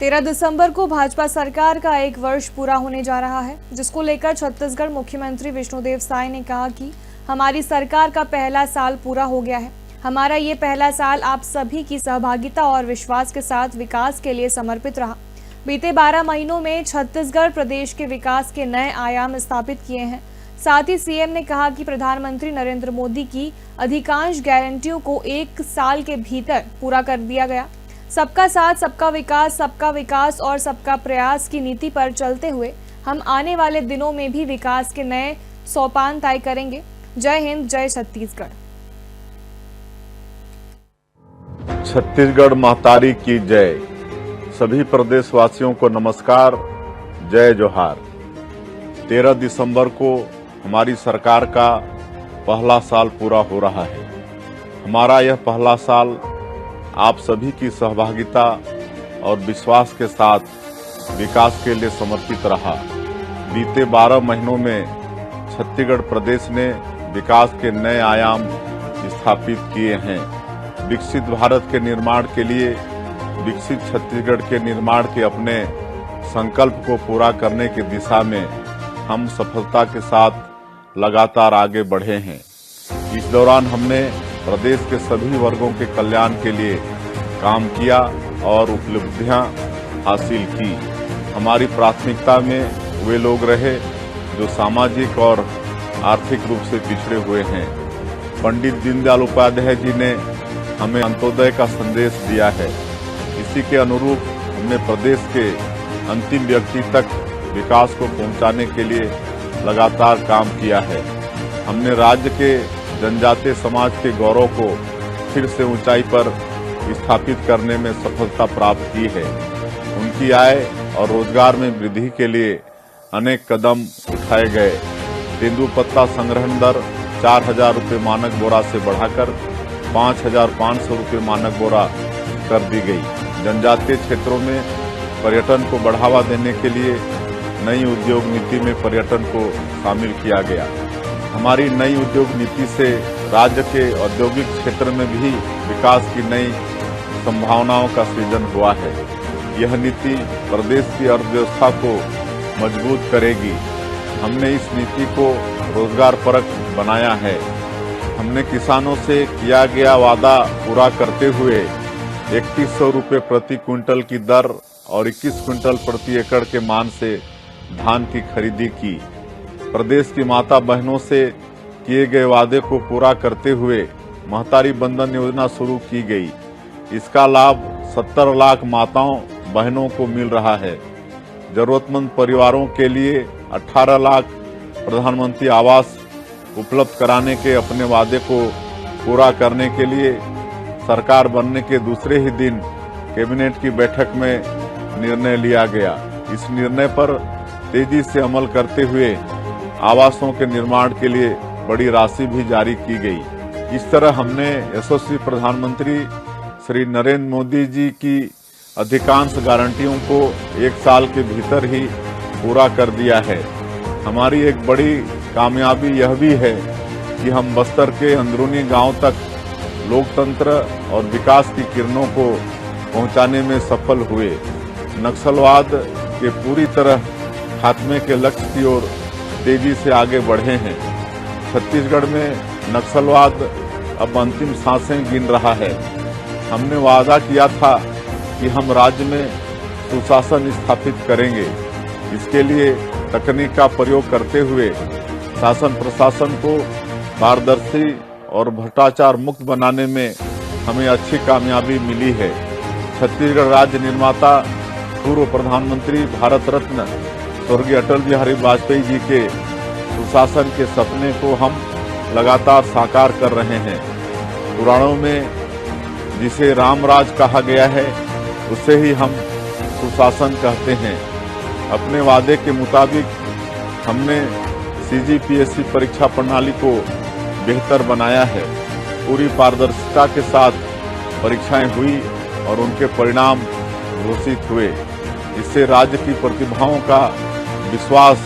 13 दिसंबर को भाजपा सरकार का 1 वर्ष पूरा होने जा रहा है, जिसको लेकर छत्तीसगढ़ मुख्यमंत्री विष्णुदेव साय ने कहा कि हमारी सरकार का पहला साल पूरा हो गया है। हमारा ये पहला साल आप सभी की सहभागिता और विश्वास के साथ विकास के लिए समर्पित रहा। बीते 12 महीनों में छत्तीसगढ़ प्रदेश के विकास के नए आयाम स्थापित किए हैं। साथ ही सीएम ने कहा कि प्रधानमंत्री नरेंद्र मोदी की अधिकांश गारंटियों को 1 साल के भीतर पूरा कर दिया गया। सबका साथ, सबका विकास और सबका प्रयास की नीति पर चलते हुए हम आने वाले दिनों में भी विकास के नए सोपान तय करेंगे। जय हिंद, जय छत्तीसगढ़। छत्तीसगढ़ महतारी की जय। सभी प्रदेशवासियों को नमस्कार, जय जोहार। 13 दिसंबर को हमारी सरकार का पहला साल पूरा हो रहा है। हमारा यह पहला साल आप सभी की सहभागिता और विश्वास के साथ विकास के लिए समर्पित रहा। बीते 12 महीनों में छत्तीसगढ़ प्रदेश ने विकास के नए आयाम स्थापित किए हैं। विकसित भारत के निर्माण के लिए, विकसित छत्तीसगढ़ के निर्माण के अपने संकल्प को पूरा करने की दिशा में हम सफलता के साथ लगातार आगे बढ़े हैं। इस दौरान हमने प्रदेश के सभी वर्गों के कल्याण के लिए काम किया और उपलब्धियां हासिल की। हमारी प्राथमिकता में वे लोग रहे जो सामाजिक और आर्थिक रूप से पिछड़े हुए हैं। पंडित दीनदयाल उपाध्याय जी ने हमें अंत्योदय का संदेश दिया है। इसी के अनुरूप हमने प्रदेश के अंतिम व्यक्ति तक विकास को पहुंचाने के लिए लगातार काम किया है। हमने राज्य के जनजातीय समाज के गौरव को फिर से ऊंचाई पर स्थापित करने में सफलता प्राप्त की है। उनकी आय और रोजगार में वृद्धि के लिए अनेक कदम उठाए गए। तेंदुपत्ता संग्रहण दर 4,000 रुपये मानक बोरा से बढ़ाकर 5,500 रुपये मानक बोरा कर दी गई। जनजातीय क्षेत्रों में पर्यटन को बढ़ावा देने के लिए नई उद्योग नीति में पर्यटन को शामिल किया गया। हमारी नई उद्योग नीति से राज्य के औद्योगिक क्षेत्र में भी विकास की नई संभावनाओं का सृजन हुआ है। यह नीति प्रदेश की अर्थव्यवस्था को मजबूत करेगी। हमने इस नीति को रोजगार परक बनाया है। हमने किसानों से किया गया वादा पूरा करते हुए 3100 रुपये प्रति क्विंटल की दर और 21 क्विंटल प्रति एकड़ के मान से धान की खरीदी की। प्रदेश की माता बहनों से किए गए वादे को पूरा करते हुए महतारी बंधन योजना शुरू की गई। इसका लाभ 70 लाख माताओं बहनों को मिल रहा है। जरूरतमंद परिवारों के लिए 18 लाख प्रधानमंत्री आवास उपलब्ध कराने के अपने वादे को पूरा करने के लिए सरकार बनने के दूसरे ही दिन कैबिनेट की बैठक में निर्णय लिया गया। इस निर्णय पर तेजी से अमल करते हुए आवासों के निर्माण के लिए बड़ी राशि भी जारी की गई। इस तरह हमने यशस्वी प्रधानमंत्री श्री नरेंद्र मोदी जी की अधिकांश गारंटियों को 1 साल के भीतर ही पूरा कर दिया है। हमारी एक बड़ी कामयाबी यह भी है कि हम बस्तर के अंदरूनी गांव तक लोकतंत्र और विकास की किरणों को पहुंचाने में सफल हुए। नक्सलवाद के पूरी तरह खात्मे के लक्ष्य की ओर तेजी से आगे बढ़े हैं। छत्तीसगढ़ में नक्सलवाद अब अंतिम सांसें गिन रहा है। हमने वादा किया था कि हम राज्य में सुशासन स्थापित करेंगे। इसके लिए तकनीक का प्रयोग करते हुए शासन प्रशासन को पारदर्शी और भ्रष्टाचार मुक्त बनाने में हमें अच्छी कामयाबी मिली है। छत्तीसगढ़ राज्य निर्माता पूर्व प्रधानमंत्री भारत रत्न स्वर्गीय अटल बिहारी वाजपेयी जी के सुशासन के सपने को हम लगातार साकार कर रहे हैं। पुराणों में जिसे रामराज कहा गया है, उसे ही हम सुशासन कहते हैं। अपने वादे के मुताबिक हमने सीजीपीएससी परीक्षा प्रणाली को बेहतर बनाया है। पूरी पारदर्शिता के साथ परीक्षाएं हुई और उनके परिणाम घोषित हुए। इससे राज्य की प्रतिभाओं का विश्वास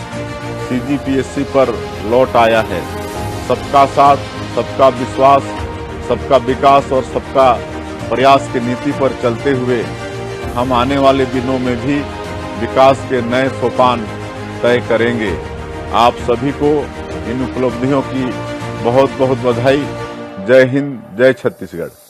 सीजीपीएससी पर लौट आया है। सबका साथ, सबका विश्वास, सबका विकास और सबका प्रयास की नीति पर चलते हुए हम आने वाले दिनों में भी विकास के नए सोपान तय करेंगे। आप सभी को इन उपलब्धियों की बहुत बहुत बधाई। जय हिंद, जय छत्तीसगढ़।